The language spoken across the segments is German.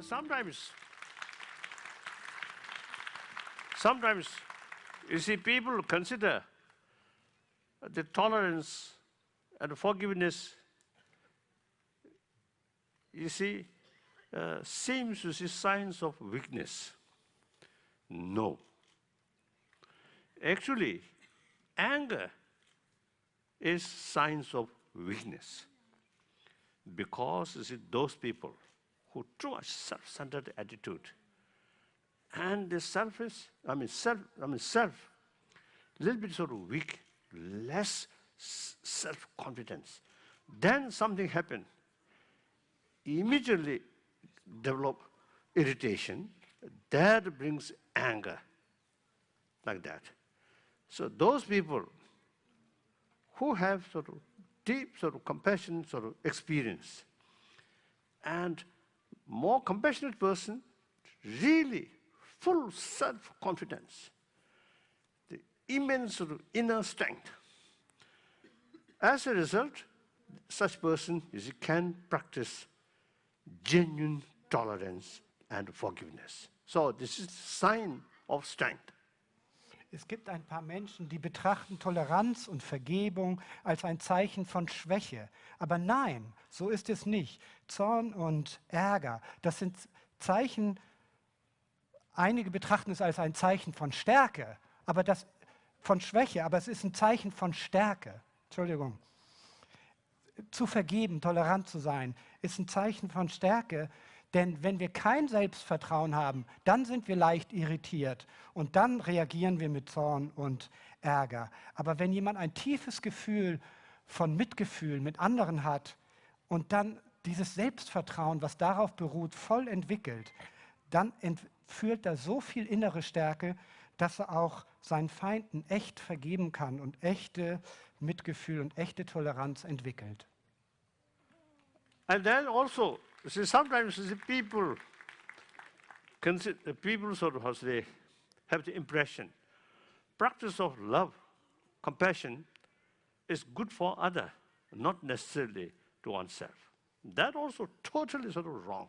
sometimes, you see, people consider the tolerance and forgiveness, you see, seems to see signs of weakness. No. Actually, anger is signs of weakness. Because, you see, those people who too much self-centered attitude and the self, little bit sort of weak, less self-confidence. Then something happened. Immediately develop irritation. That brings anger, like that. So those people who have sort of deep sort of compassion sort of experience and more compassionate person, really full self-confidence, the immense sort of inner strength. As a result, such person can practice genuine tolerance and forgiveness. So this is a sign of strength. Es gibt ein paar Menschen, die betrachten Toleranz und Vergebung als ein Zeichen von Schwäche. Aber nein, so ist es nicht. Zorn und Ärger, das sind Zeichen, einige betrachten es als ein Zeichen von Stärke, von Schwäche, aber es ist ein Zeichen von Stärke. Entschuldigung. Zu vergeben, tolerant zu sein, ist ein Zeichen von Stärke. Denn wenn wir kein Selbstvertrauen haben, dann sind wir leicht irritiert und dann reagieren wir mit Zorn und Ärger. Aber wenn jemand ein tiefes Gefühl von Mitgefühl mit anderen hat und dann dieses Selbstvertrauen, was darauf beruht, voll entwickelt, dann fühlt er so viel innere Stärke, dass er auch seinen Feinden echt vergeben kann und echte Mitgefühl und echte Toleranz entwickelt. And then also, see, sometimes the people sort of they have the impression, practice of love, compassion is good for other, not necessarily to oneself. That also totally sort of wrong.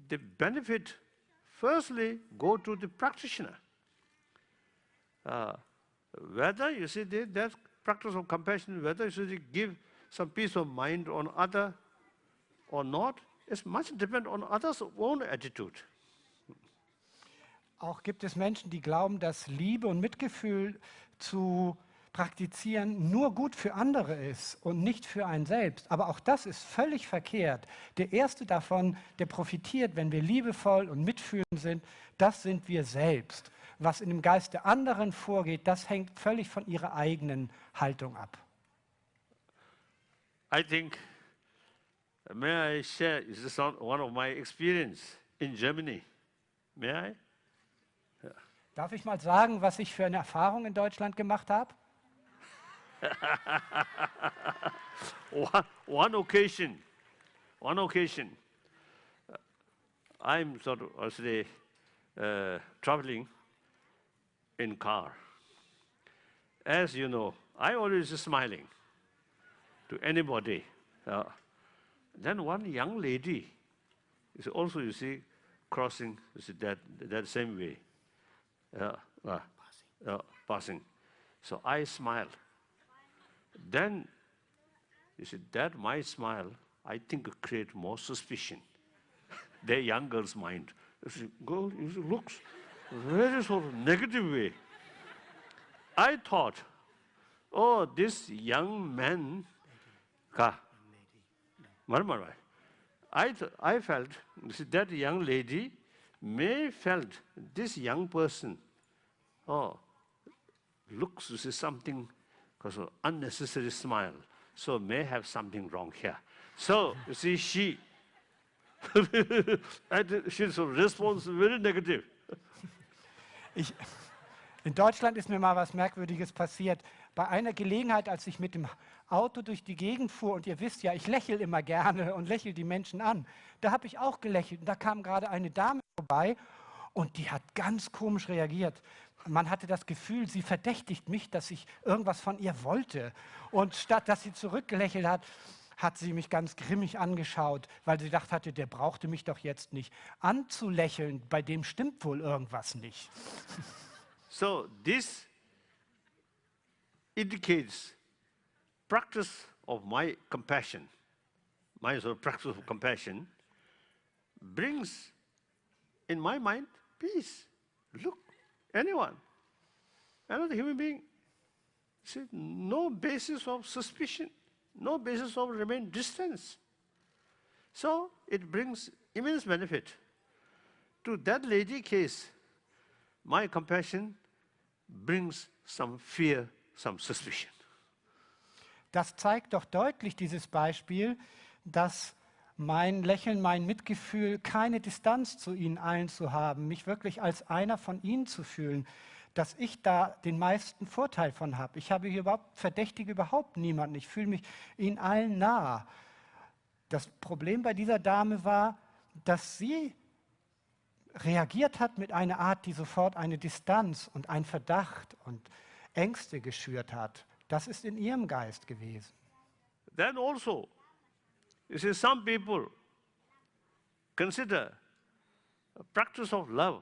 The benefit, firstly, go to the practitioner. Whether you see that practice of compassion, whether you should give some peace of mind on other or not, is much depend on others' own attitude. Auch gibt es Menschen, die glauben, dass Liebe und Mitgefühl zu praktizieren nur gut für andere ist und nicht für einen selbst. Aber auch das ist völlig verkehrt. Der erste davon, der profitiert, wenn wir liebevoll und mitfühlend sind, das sind wir selbst. Was in dem Geist der anderen vorgeht, das hängt völlig von ihrer eigenen Haltung ab. I think, may I share, this is one of my experience in Germany. May I? Yeah. Darf ich mal sagen, was ich für eine Erfahrung in Deutschland gemacht habe? One occasion, I'm sort of traveling in car. As you know, I always smiling to anybody. Then one young lady is also, you see, crossing, you see, that same way, passing. So I smile. Then, you see, that my smile, I think, create more suspicion. The young girl's mind. You see, girl, you see, looks very sort of negative way. I thought, oh, this young man, I felt, you see, that young lady may felt this young person, oh, looks, you see, something, because of unnecessary smile, so may have something wrong here. So, you see, she responds very negative. In Deutschland ist mir mal was Merkwürdiges passiert. Bei einer Gelegenheit, als ich mit dem Auto durch die Gegend fuhr, und ihr wisst ja, ich lächle immer gerne und lächle die Menschen an, da habe ich auch gelächelt. Und da kam gerade eine Dame vorbei und die hat ganz komisch reagiert. Man hatte das Gefühl, sie verdächtigt mich, dass ich irgendwas von ihr wollte. Und statt dass sie zurückgelächelt hat, hat sie mich ganz grimmig angeschaut, weil sie gedacht hatte, der brauchte mich doch jetzt nicht anzulächeln, bei dem stimmt wohl irgendwas nicht. So this indicates practice of my compassion, my sort of practice of compassion brings in my mind peace. Look, anyone, another human being, see, no basis of suspicion, no basis of remain distance. So it brings immense benefit. To that lady case, my compassion brings some fear, some suspicion. Das zeigt doch deutlich, dieses Beispiel, dass mein Lächeln, mein Mitgefühl, keine Distanz zu ihnen allen zu haben, mich wirklich als einer von ihnen zu fühlen, dass ich da den meisten Vorteil von habe. Ich habe hier überhaupt, verdächtige überhaupt niemanden, ich fühle mich ihnen allen nah. Das Problem bei dieser Dame war, dass sie reagiert hat mit einer Art, die sofort eine Distanz und einen Verdacht und Ängste geschürt hat. Das ist in ihrem Geist gewesen. Then also, you see, some people consider a practice of love,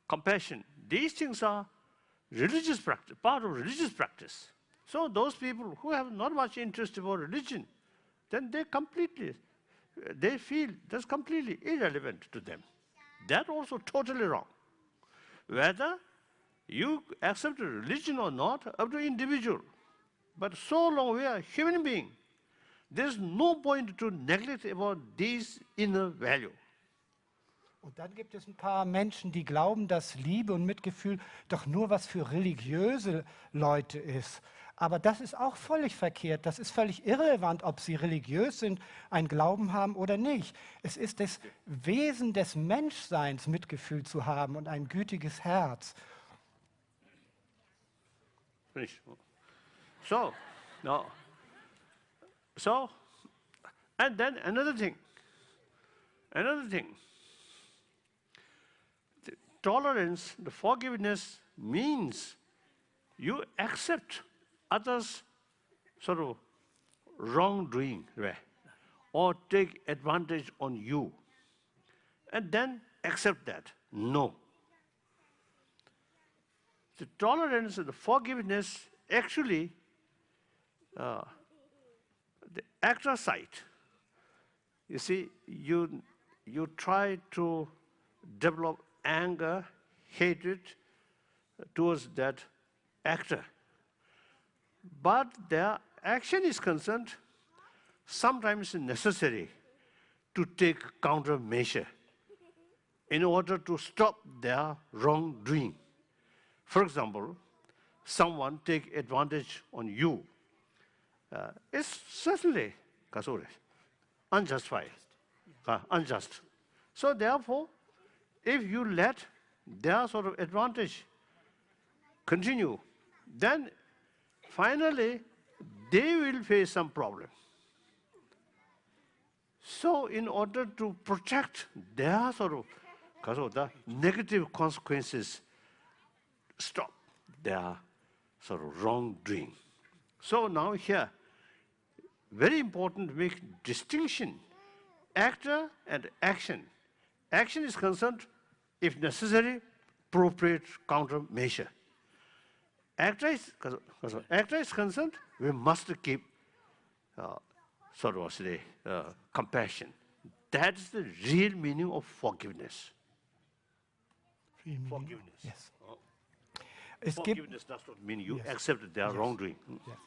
compassion. These things are religious practice, part of religious practice. So those people who have not much interest about religion, then they feel that's completely irrelevant to them. That's also totally wrong. Whether you accept religion or not, up to individual. But so long we are human being, there's no point to neglect about these inner value. Und dann gibt es ein paar Menschen, die glauben, dass Liebe und Mitgefühl doch nur was für religiöse Leute ist. Aber das ist auch völlig verkehrt. Das ist völlig irrelevant, ob sie religiös sind, einen Glauben haben oder nicht. Es ist das Wesen des Menschseins, Mitgefühl zu haben und ein gütiges Herz. So, no. So, and then another thing. The tolerance, the forgiveness means you accept others' sort of wrongdoing, right? Or take advantage on you, and then accept that. No. The tolerance and the forgiveness actually the actor side. You see, you try to develop anger, hatred towards that actor. But their action is concerned, sometimes necessary to take countermeasure in order to stop their wrongdoing. For example, someone take advantage on you. It's certainly unjustified, unjust. So therefore, if you let their sort of advantage continue, then finally they will face some problem. So in order to protect their sort of the negative consequences, stop their sort of wrongdoing. So now here, very important to make distinction, actor and action. Action is concerned, if necessary, appropriate countermeasure. Actor is concerned, we must keep compassion. That's the real meaning of forgiveness. Forgiveness. Yes. Forgiveness does not mean you accept their wrongdoing. Yes.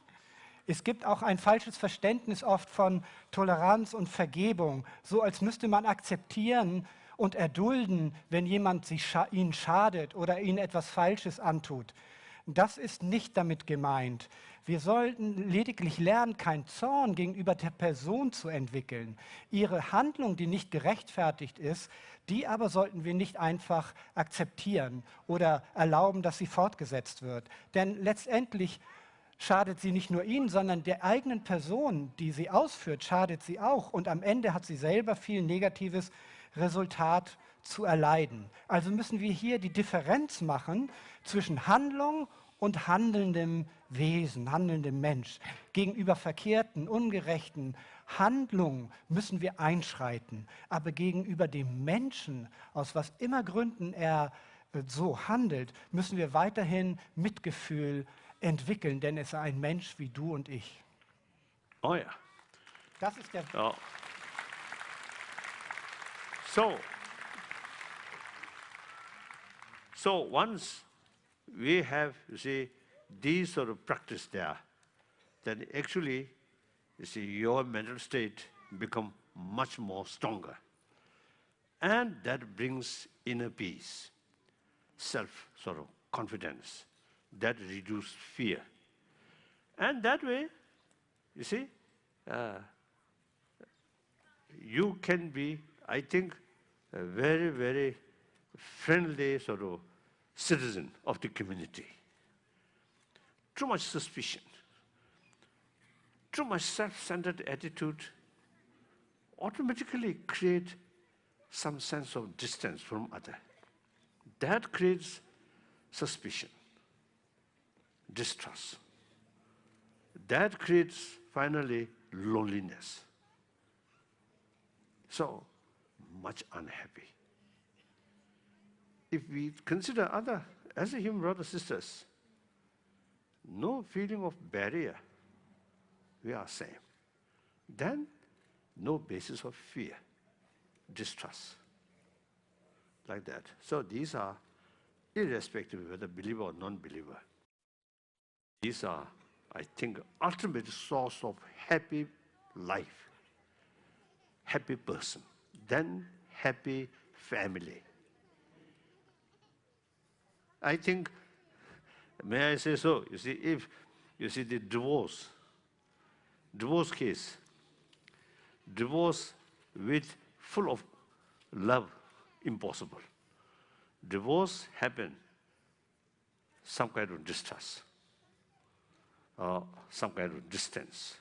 Es gibt auch ein falsches Verständnis oft von Toleranz und Vergebung, so als müsste man akzeptieren und erdulden, wenn jemand ihnen schadet oder ihnen etwas Falsches antut. Das ist nicht damit gemeint. Wir sollten lediglich lernen, keinen Zorn gegenüber der Person zu entwickeln. Ihre Handlung, die nicht gerechtfertigt ist, die aber sollten wir nicht einfach akzeptieren oder erlauben, dass sie fortgesetzt wird. Denn letztendlich schadet sie nicht nur Ihnen, sondern der eigenen Person, die sie ausführt, schadet sie auch. Und am Ende hat sie selber viel negatives Resultat zu erleiden. Also müssen wir hier die Differenz machen zwischen Handlung und handelndem Wesen, handelndem Mensch. Gegenüber verkehrten, ungerechten Handlungen müssen wir einschreiten. Aber gegenüber dem Menschen, aus was immer Gründen er so handelt, müssen wir weiterhin Mitgefühl entwickeln, denn es ist ein Mensch wie du und ich. Oh ja. Das ist der... Oh. So once we have, you see, these sort of practice there, then actually, you see, your mental state become much more stronger. And that brings inner peace, self sort of confidence, that reduces fear. And that way, you see, you can be, I think, a very, very friendly sort of citizen of the community. Too much suspicion, too much self-centered attitude automatically create some sense of distance from other. That creates suspicion, distrust. That creates, finally, loneliness. So, much unhappy. If we consider other, as a human brothers and sisters, no feeling of barrier, we are same. Then, no basis of fear, distrust, like that. So these are, irrespective of whether believer or non-believer, these are, I think, ultimate source of happy life, happy person, then happy family. I think, may I say so, you see, if you see the divorce case, divorce with full of love, impossible. Divorce happen, some kind of distrust, some kind of distance,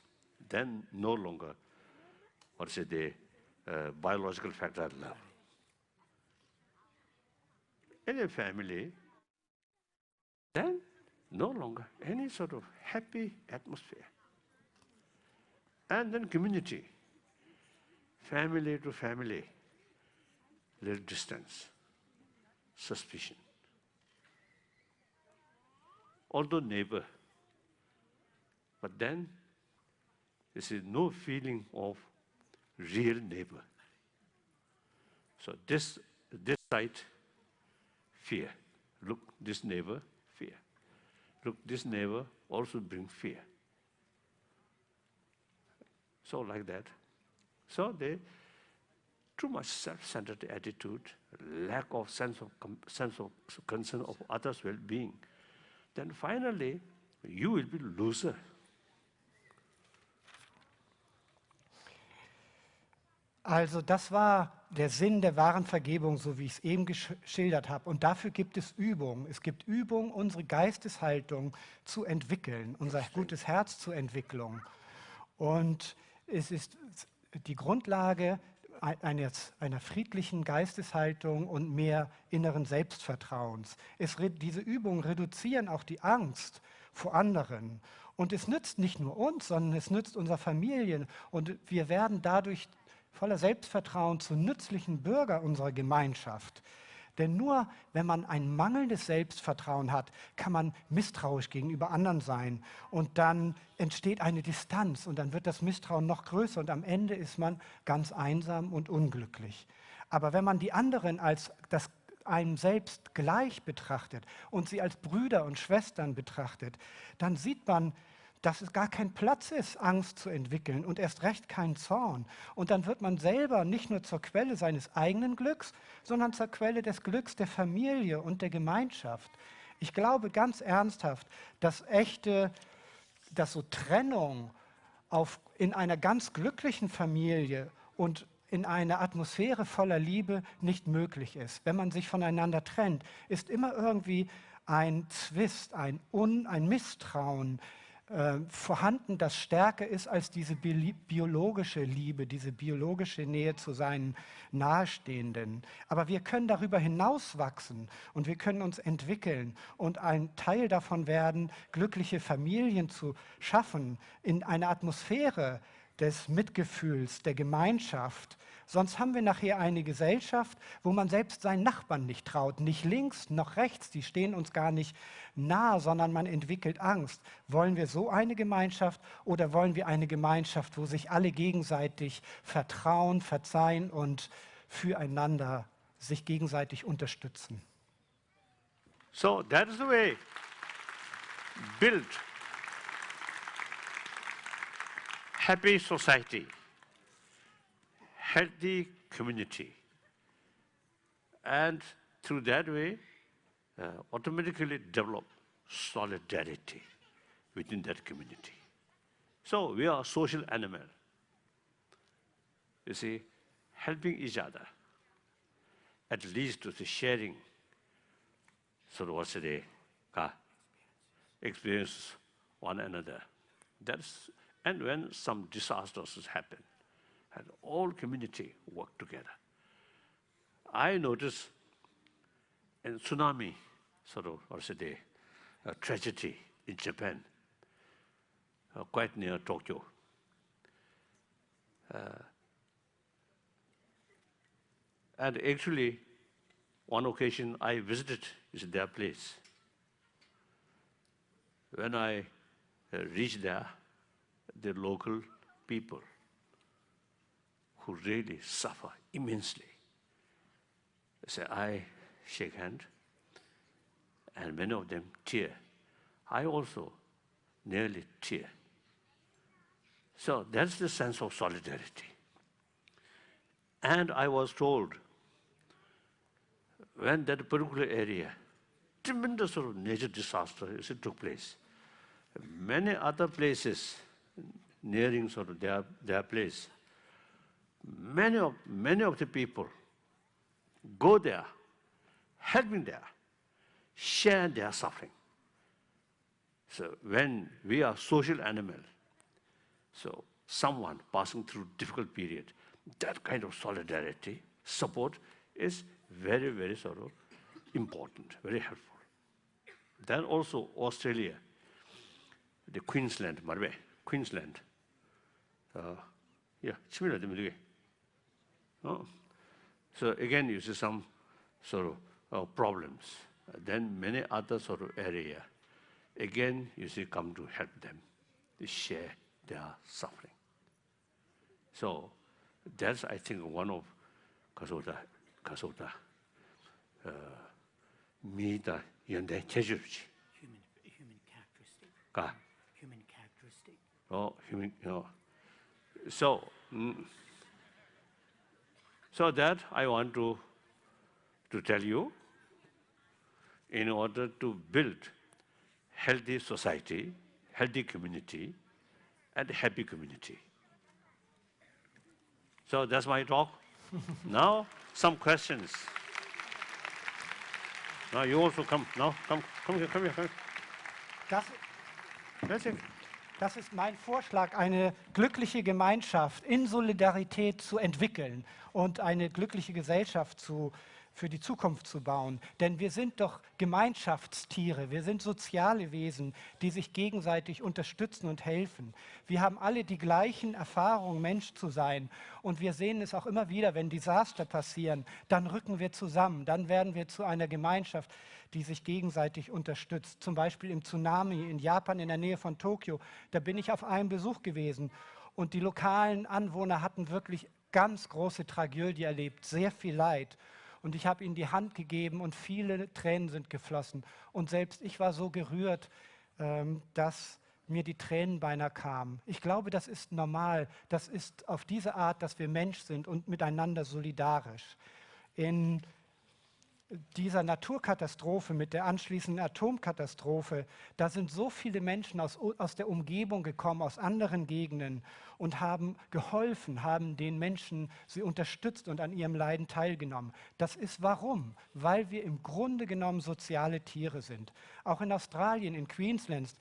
then no longer, what say, the biological factor love. In a family, then no longer any sort of happy atmosphere. And then community, family to family, little distance, suspicion. Although neighbor, but then there is no feeling of real neighbor. So this side, fear. Look, this neighbor, fear. Look, this neighbor also brings fear. So like that. So they, too much self-centered attitude, lack of sense of concern of others' well-being. Then finally, you will be loser. Also das war der Sinn der wahren Vergebung, so wie ich es eben geschildert habe. Und dafür gibt es Übungen. Es gibt Übungen, unsere Geisteshaltung zu entwickeln, unser gutes Herz zur Entwicklung. Und es ist die Grundlage einer friedlichen Geisteshaltung und mehr inneren Selbstvertrauens. Diese Übungen reduzieren auch die Angst vor anderen. Und es nützt nicht nur uns, sondern es nützt unserer Familie. Und wir werden dadurch voller Selbstvertrauen zu nützlichen Bürger unserer Gemeinschaft. Denn nur wenn man ein mangelndes Selbstvertrauen hat, kann man misstrauisch gegenüber anderen sein. Und dann entsteht eine Distanz und dann wird das Misstrauen noch größer und am Ende ist man ganz einsam und unglücklich. Aber wenn man die anderen als das einem selbst gleich betrachtet und sie als Brüder und Schwestern betrachtet, dann sieht man, dass es gar kein Platz ist, Angst zu entwickeln und erst recht keinen Zorn. Und dann wird man selber nicht nur zur Quelle seines eigenen Glücks, sondern zur Quelle des Glücks der Familie und der Gemeinschaft. Ich glaube ganz ernsthaft, dass so Trennung in einer ganz glücklichen Familie und in einer Atmosphäre voller Liebe nicht möglich ist. Wenn man sich voneinander trennt, ist immer irgendwie ein Zwist, ein Misstrauen, vorhanden, das stärker ist als diese biologische Liebe, diese biologische Nähe zu seinen Nahestehenden. Aber wir können darüber hinaus wachsen und wir können uns entwickeln und ein Teil davon werden, glückliche Familien zu schaffen, in einer Atmosphäre des Mitgefühls, der Gemeinschaft. Sonst haben wir nachher eine Gesellschaft, wo man selbst seinen Nachbarn nicht traut, nicht links noch rechts, die stehen uns gar nicht nah, sondern man entwickelt Angst. Wollen wir so eine Gemeinschaft oder wollen wir eine Gemeinschaft, wo sich alle gegenseitig vertrauen, verzeihen und füreinander sich gegenseitig unterstützen? So that is the way. Build happy society, healthy community, and through that way, automatically develop solidarity within that community. So we are a social animal. You see, helping each other, at least to the sharing, sort of what's the experience one another. That's, and when some disasters happen, and all community work together. I notice in tsunami, sort of, or say, a tragedy in Japan, quite near Tokyo. And actually, one occasion I visited their place. When I reached there, the local people who really suffer immensely. So I shake hand, and many of them tear. I also nearly tear. So that's the sense of solidarity. And I was told, when that particular area, tremendous sort of nature disaster took place, many other places nearing sort of their place, many of the people go there, helping there, share their suffering. So when we are social animals, so someone passing through difficult period, that kind of solidarity, support is very, very sort of important, very helpful. Then also Australia, the Queensland, Queensland. Yeah, so again, you see some sort of problems. Then many other sort of area, again, you see, come to help them, to share their suffering. So that's, I think, one of Kasota, Mida Yande Chejuchi. Human characteristic. Ka. Human characteristic. Oh, human, no. So that I want to tell you, in order to build healthy society, healthy community, and happy community. So that's my talk. Now, some questions. Now you also come. Now, come here. That's it. Das ist mein Vorschlag, eine glückliche Gemeinschaft in Solidarität zu entwickeln und eine glückliche Gesellschaft für die Zukunft zu bauen. Denn wir sind doch Gemeinschaftstiere, wir sind soziale Wesen, die sich gegenseitig unterstützen und helfen. Wir haben alle die gleichen Erfahrungen, Mensch zu sein. Und wir sehen es auch immer wieder, wenn Desaster passieren, dann rücken wir zusammen, dann werden wir zu einer Gemeinschaft, die sich gegenseitig unterstützt. Zum Beispiel im Tsunami in Japan in der Nähe von Tokio, da bin ich auf einem Besuch gewesen. Und die lokalen Anwohner hatten wirklich ganz große Tragödie erlebt, sehr viel Leid. Und ich habe ihnen die Hand gegeben und viele Tränen sind geflossen. Und selbst ich war so gerührt, dass mir die Tränen beinahe kamen. Ich glaube, das ist normal. Das ist auf diese Art, dass wir Mensch sind und miteinander solidarisch. In dieser Naturkatastrophe mit der anschließenden Atomkatastrophe, da sind so viele Menschen aus der Umgebung gekommen, aus anderen Gegenden und haben geholfen, haben den Menschen sie unterstützt und an ihrem Leiden teilgenommen. Das ist warum? Weil wir im Grunde genommen soziale Tiere sind. Auch in Australien, in Queensland,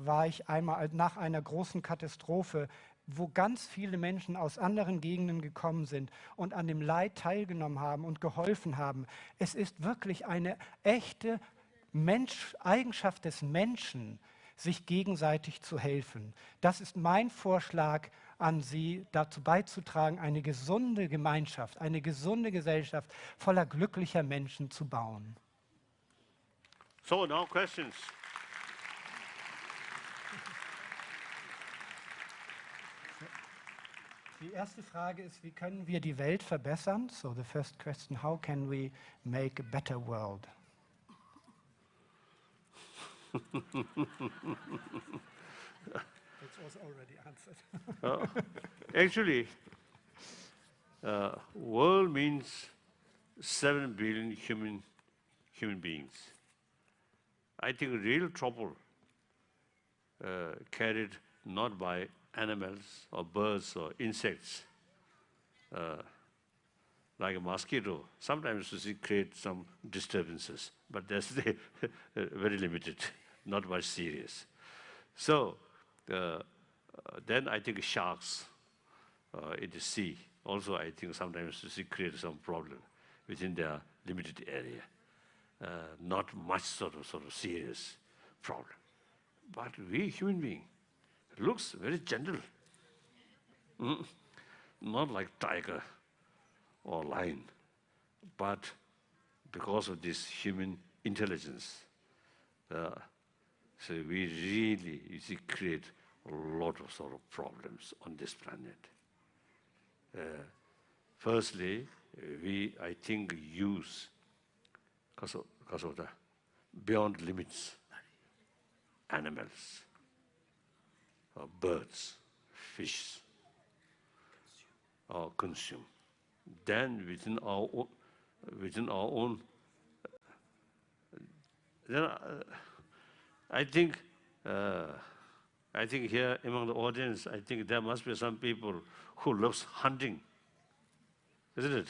war ich einmal nach einer großen Katastrophe, wo ganz viele Menschen aus anderen Gegenden gekommen sind und an dem Leid teilgenommen haben und geholfen haben. Es ist wirklich eine echte Eigenschaft des Menschen, sich gegenseitig zu helfen. Das ist mein Vorschlag an Sie, dazu beizutragen, eine gesunde Gemeinschaft, eine gesunde Gesellschaft voller glücklicher Menschen zu bauen. So, now questions. Die erste Frage ist, wie können wir die Welt verbessern? So the first question, how can we make a better world? That was already answered. Actually, world means 7 billion human beings. I think real trouble carried not by animals or birds or insects, like a mosquito. Sometimes you see create some disturbances, but that's very limited, not much serious. So then I think sharks in the sea also I think sometimes you see create some problem within their limited area. Not much sort of serious problem. But we human being looks very gentle. Not like tiger or lion, but because of this human intelligence, so we really, you see, create a lot of sort of problems on this planet. Firstly, we, I think, use because of the beyond limits animals, birds, fish, or consume. Then within our own then I think here among the audience, I think there must be some people who loves hunting, isn't it?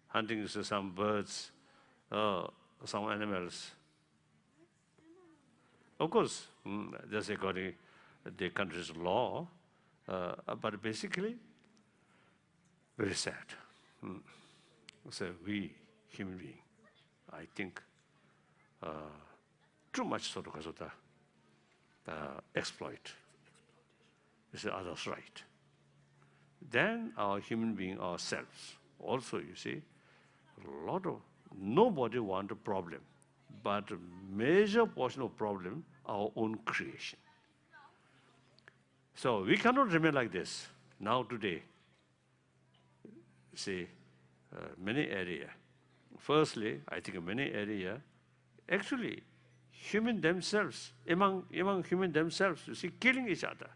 Hunting is some birds, some animals. Of course, that's according to the country's law, but basically, very sad. So we, human beings, I think, too much sort of exploit. It's the other's right. Then our human being ourselves, also you see, a lot of, nobody want a problem, but a major portion of problem, our own creation. So we cannot remain like this. Now today, see, many area. Firstly, I think many area, actually, human themselves, among human themselves, you see, killing each other.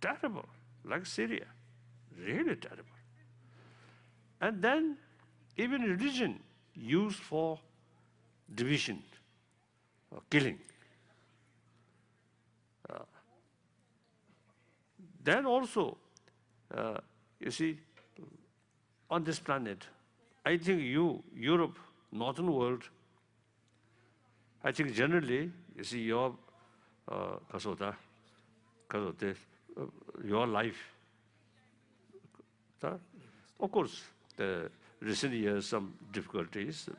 Terrible, like Syria, really terrible. And then even religion used for division or killing. Then also, you see, on this planet, I think Europe, northern world, I think generally, you see, your your life. Of course, the recent years, some difficulties.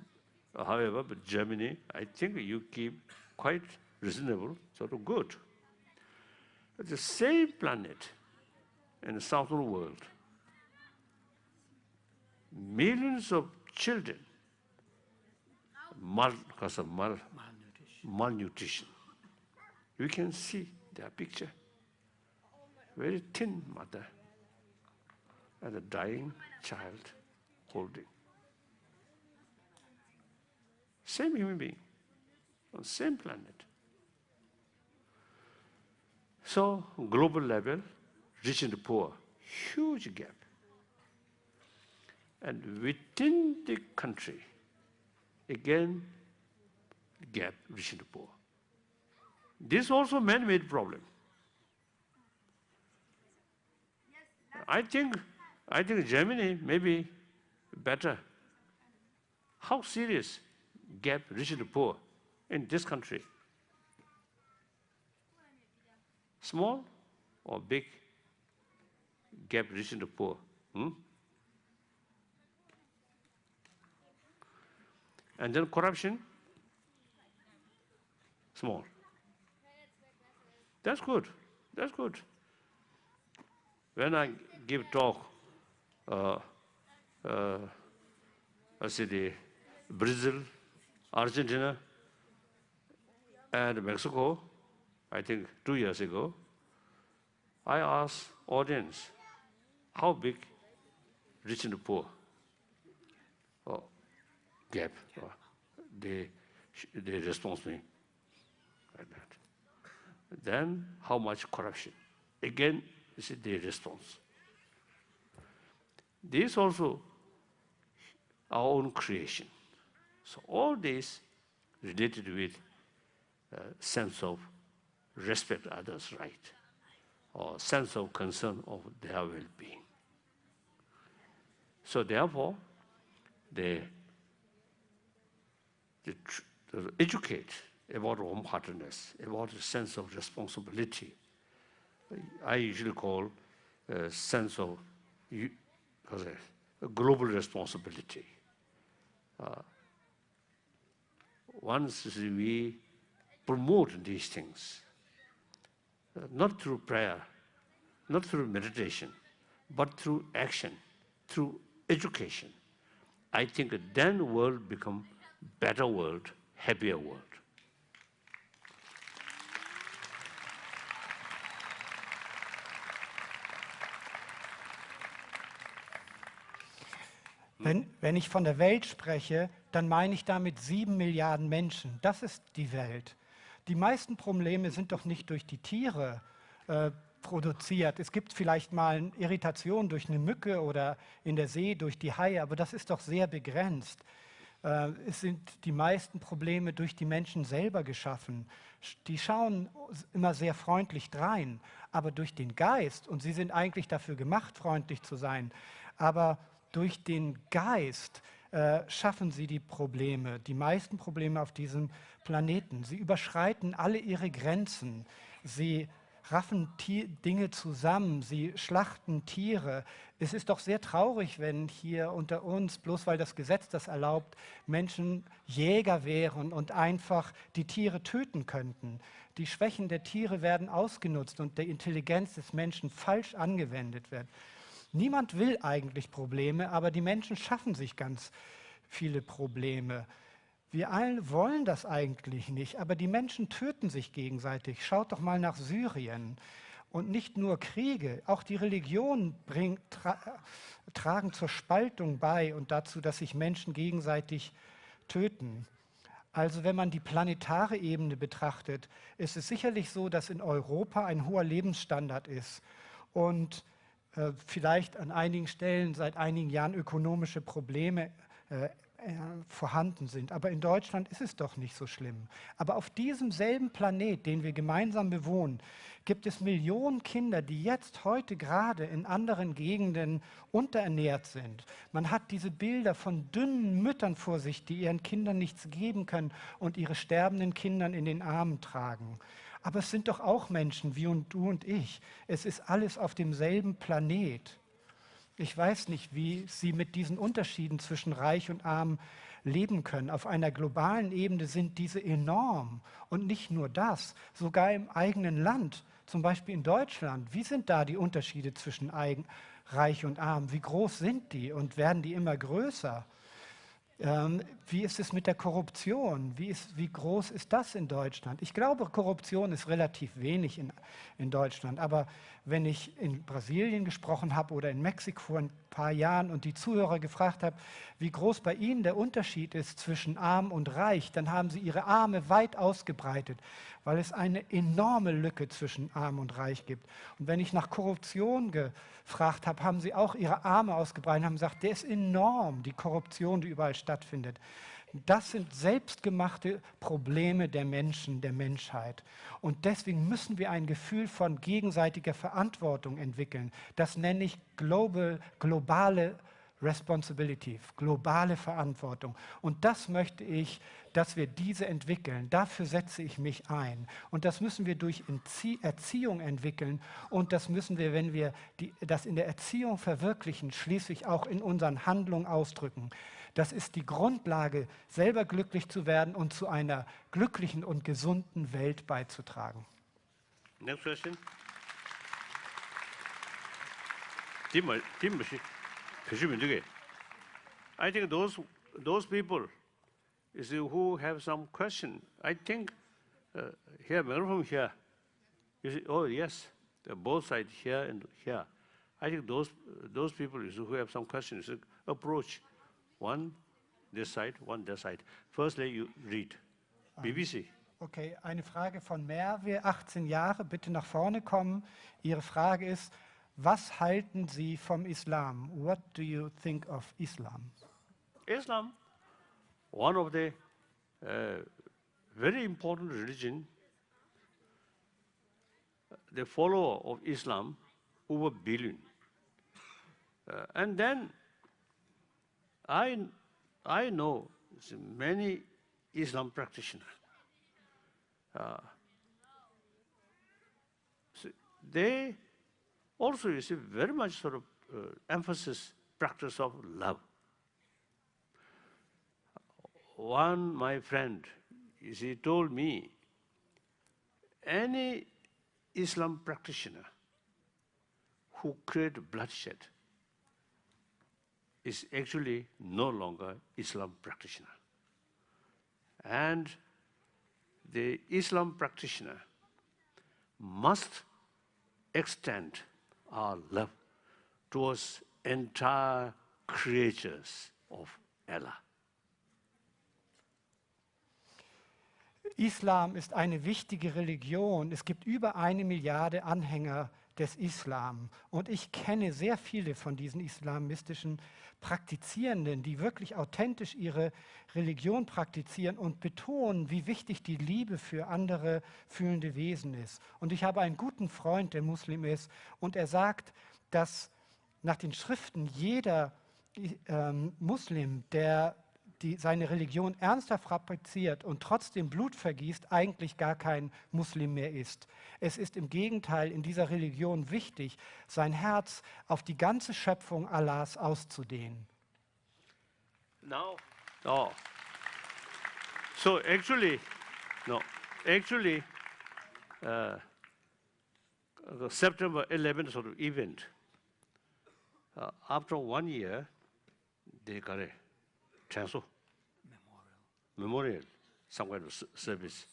However, but Germany, I think you keep quite reasonable, sort of good. It's the same planet in the southern world. Millions of children because of malnutrition. You can see their picture. Very thin mother and a dying child holding. Same human being on the same planet. So global level, rich and poor, huge gap. And within the country, again, gap, rich and poor. This is also man-made problem. I think Germany may be better. How serious gap, rich and poor in this country? Small or big gap rich and poor? And then corruption? Small. That's good. That's good. When I give talk, I say Brazil, Argentina, and Mexico, I think 2 years ago, I asked audience, how big rich and poor gap? They respond me like that. Then how much corruption? Again, this is the response. This also our own creation. So all this related with sense of respect others' right, or sense of concern of their well-being. So therefore, they educate about wholeheartedness, about a sense of responsibility. I usually call a sense of a global responsibility. Once we promote these things, not through prayer, not through meditation, but through action, through education, I think then the world become better world, happier world. Wenn ich von der Welt spreche, dann meine ich damit 7 Milliarden Menschen. Das ist die Welt. Die meisten Probleme sind doch nicht durch die Tiere produziert. Es gibt vielleicht mal eine Irritation durch eine Mücke oder in der See durch die Haie, aber das ist doch sehr begrenzt. Es sind die meisten Probleme durch die Menschen selber geschaffen. Die schauen immer sehr freundlich drein, aber durch den Geist, und sie sind eigentlich dafür gemacht, freundlich zu sein, aber durch den Geist schaffen sie die Probleme, die meisten Probleme auf diesem Planeten. Sie überschreiten alle ihre Grenzen. Sie raffen Dinge zusammen, sie schlachten Tiere. Es ist doch sehr traurig, wenn hier unter uns, bloß weil das Gesetz das erlaubt, Menschen Jäger wären und einfach die Tiere töten könnten. Die Schwächen der Tiere werden ausgenutzt und die Intelligenz des Menschen falsch angewendet wird. Niemand will eigentlich Probleme, aber die Menschen schaffen sich ganz viele Probleme. Wir alle wollen das eigentlich nicht, aber die Menschen töten sich gegenseitig. Schaut doch mal nach Syrien. Und nicht nur Kriege, auch die Religionen tragen zur Spaltung bei und dazu, dass sich Menschen gegenseitig töten. Also wenn man die planetare Ebene betrachtet, ist es sicherlich so, dass in Europa ein hoher Lebensstandard ist und vielleicht an einigen Stellen seit einigen Jahren ökonomische Probleme vorhanden sind. Aber in Deutschland ist es doch nicht so schlimm. Aber auf diesem selben Planet, den wir gemeinsam bewohnen, gibt es Millionen Kinder, die jetzt heute gerade in anderen Gegenden unterernährt sind. Man hat diese Bilder von dünnen Müttern vor sich, die ihren Kindern nichts geben können und ihre sterbenden Kindern in den Armen tragen. Aber es sind doch auch Menschen wie du und ich. Es ist alles auf demselben Planet. Ich weiß nicht, wie Sie mit diesen Unterschieden zwischen Reich und Arm leben können. Auf einer globalen Ebene sind diese enorm. Und nicht nur das, sogar im eigenen Land, zum Beispiel in Deutschland. Wie sind da die Unterschiede zwischen Reich und Arm? Wie groß sind die und werden die immer größer? Wie ist es mit der Korruption? Wie groß ist das in Deutschland? Ich glaube, Korruption ist relativ wenig in Deutschland. Aber wenn ich in Brasilien gesprochen habe oder in Mexiko vor ein paar Jahren und die Zuhörer gefragt habe, wie groß bei ihnen der Unterschied ist zwischen arm und reich, dann haben sie ihre Arme weit ausgebreitet, weil es eine enorme Lücke zwischen arm und reich gibt. Und wenn ich nach Korruption gefragt habe, haben sie auch ihre Arme ausgebreitet und haben gesagt, der ist enorm, die Korruption, die überall stattfindet. Das sind selbstgemachte Probleme der Menschen, der Menschheit. Und deswegen müssen wir ein Gefühl von gegenseitiger Verantwortung entwickeln. Das nenne ich globale Responsibility, globale Verantwortung. Und das möchte ich, dass wir diese entwickeln. Dafür setze ich mich ein. Und das müssen wir durch Erziehung entwickeln. Und das müssen wir, wenn wir das in der Erziehung verwirklichen, schließlich auch in unseren Handlungen ausdrücken. Das ist die Grundlage, selber glücklich zu werden und zu einer glücklichen und gesunden Welt beizutragen. Next question. I think those people who have some question, I think here, from here, you see, oh yes, both sides here and here. I think those people who have some questions approach one this side, one that side. Firstly, you read BBC. Okay, eine Frage von Merve, 18 Jahre, bitte nach vorne kommen. Ihre Frage ist, was halten Sie vom Islam? What do you think of Islam? Islam, one of the very important religion. The follower of Islam, over billion. And then I know many Islam practitioners. So they also receive very much sort of emphasis, practice of love. One, my friend, he told me, any Islam practitioner who create bloodshed is actually no longer Islam practitioner. And the Islam practitioner must extend our love towards entire creatures of Allah. Islam ist eine wichtige Religion. Es gibt über 1 Milliarde Anhänger des Islam. Und ich kenne sehr viele von diesen islamistischen Praktizierenden, die wirklich authentisch ihre Religion praktizieren und betonen, wie wichtig die Liebe für andere fühlende Wesen ist. Und ich habe einen guten Freund, der Muslim ist, und er sagt, dass nach den Schriften jeder Muslim, der seine Religion ernsthaft praktiziert und trotzdem Blut vergießt, eigentlich gar kein Muslim mehr ist. Es ist im Gegenteil in dieser Religion wichtig, sein Herz auf die ganze Schöpfung Allahs auszudehnen. So actually, the September 11th sort of event, after 1 year, they got a transfer. Memorial, some kind of service,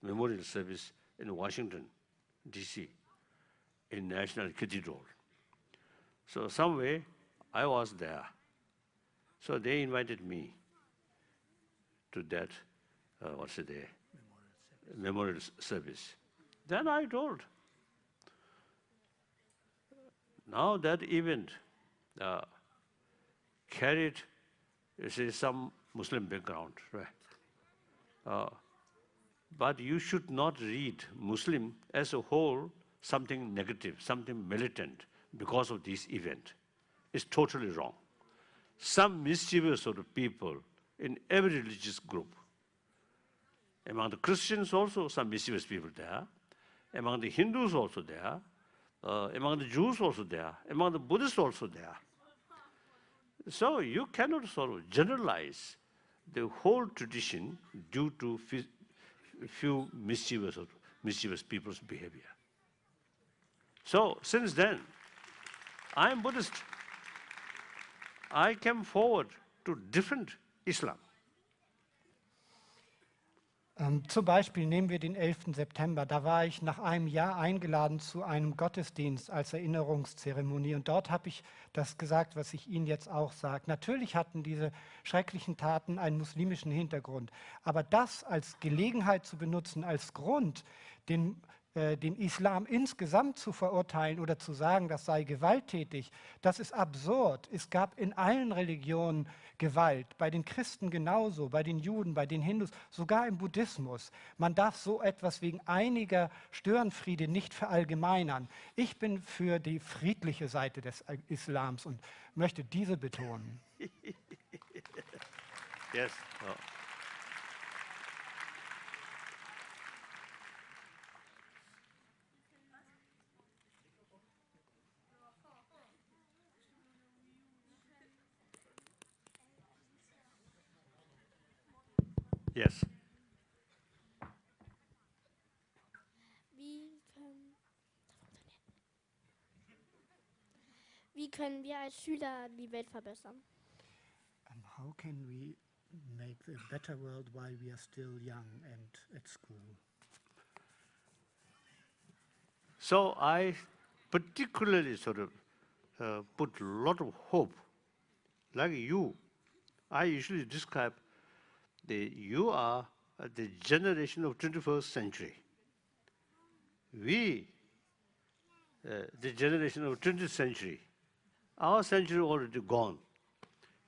memorial service in Washington, D.C., in National Cathedral. So some way, I was there. So they invited me to that, memorial service. Then I told, now that event carried some Muslim background, right? But you should not read Muslim as a whole something negative, something militant because of this event. It's totally wrong. Some mischievous sort of people in every religious group. Among the Christians also, some mischievous people there. Among the Hindus also there. Among the Jews also there. Among the Buddhists also there. So you cannot sort of generalize the whole tradition due to few mischievous people's behavior. So since then, I am Buddhist. I came forward to different Islam. Zum Beispiel nehmen wir den 11. September. Da war ich nach einem Jahr eingeladen zu einem Gottesdienst als Erinnerungszeremonie. Und dort habe ich das gesagt, was ich Ihnen jetzt auch sage. Natürlich hatten diese schrecklichen Taten einen muslimischen Hintergrund. Aber das als Gelegenheit zu benutzen, als Grund, den den Islam insgesamt zu verurteilen oder zu sagen, das sei gewalttätig, das ist absurd. Es gab in allen Religionen Gewalt, bei den Christen genauso, bei den Juden, bei den Hindus, sogar im Buddhismus. Man darf so etwas wegen einiger Störenfriede nicht verallgemeinern. Ich bin für die friedliche Seite des Islams und möchte diese betonen. Yes. Oh. Yes. Wie können wir als Schüler die Welt verbessern? And how can we make a better world while we are still young and at school? So I particularly sort of put a lot of hope. Like you, I usually describe you are the generation of 21st century. We, the generation of 20th century, our century already gone.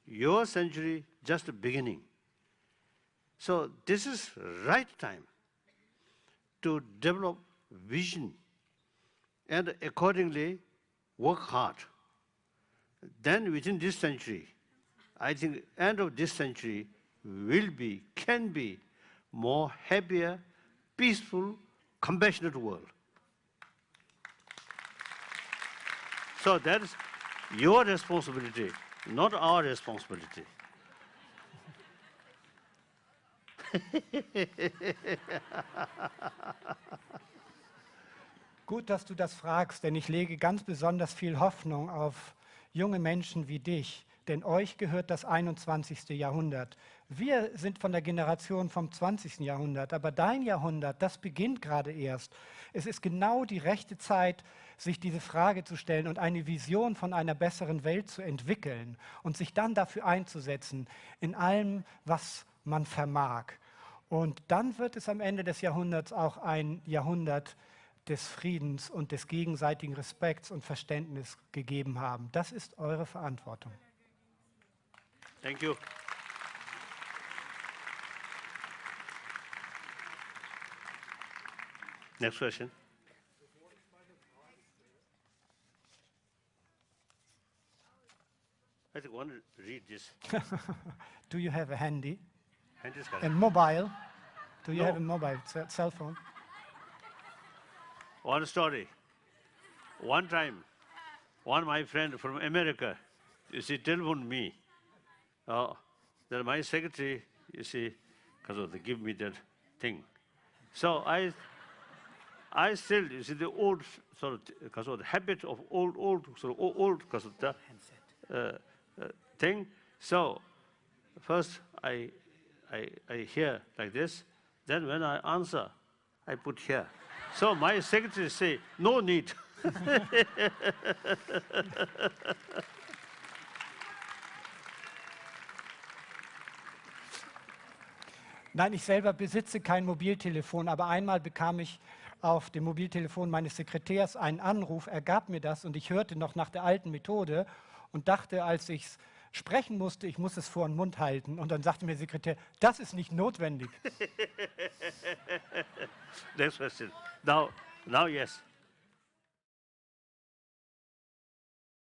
Your century just beginning. So this is right time to develop vision and accordingly work hard. Then within this century, I think end of this century will be, can be more happier, peaceful, compassionate world. So that is your responsibility, not our responsibility. Gut, dass du das fragst, denn ich lege ganz besonders viel Hoffnung auf junge Menschen wie dich, denn euch gehört das 21. Jahrhundert. Wir sind von der Generation vom 20. Jahrhundert, aber dein Jahrhundert, das beginnt gerade erst. Es ist genau die rechte Zeit, sich diese Frage zu stellen und eine Vision von einer besseren Welt zu entwickeln und sich dann dafür einzusetzen, in allem, was man vermag. Und dann wird es am Ende des Jahrhunderts auch ein Jahrhundert des Friedens und des gegenseitigen Respekts und Verständnisses gegeben haben. Das ist eure Verantwortung. Thank you. Next question. I think I want to read this. Do you have a handy? And this A mobile? Do you No. have a mobile cell phone? One story. One time, one my friend from America, you see, telephoned me. That my secretary, you see, because they give me that thing. So I still, you see, the old sort of, because of the habit of old because of the thing. So first I hear like this. Then when I answer, I put here. So my secretary say, no need. Nein, ich selber besitze kein Mobiltelefon, aber einmal bekam ich auf dem Mobiltelefon meines Sekretärs einen Anruf. Er gab mir das und ich hörte noch nach der alten Methode und dachte, als ich es sprechen musste, ich muss es vor den Mund halten. Und dann sagte mir der Sekretär, das ist nicht notwendig. Next question. Now yes.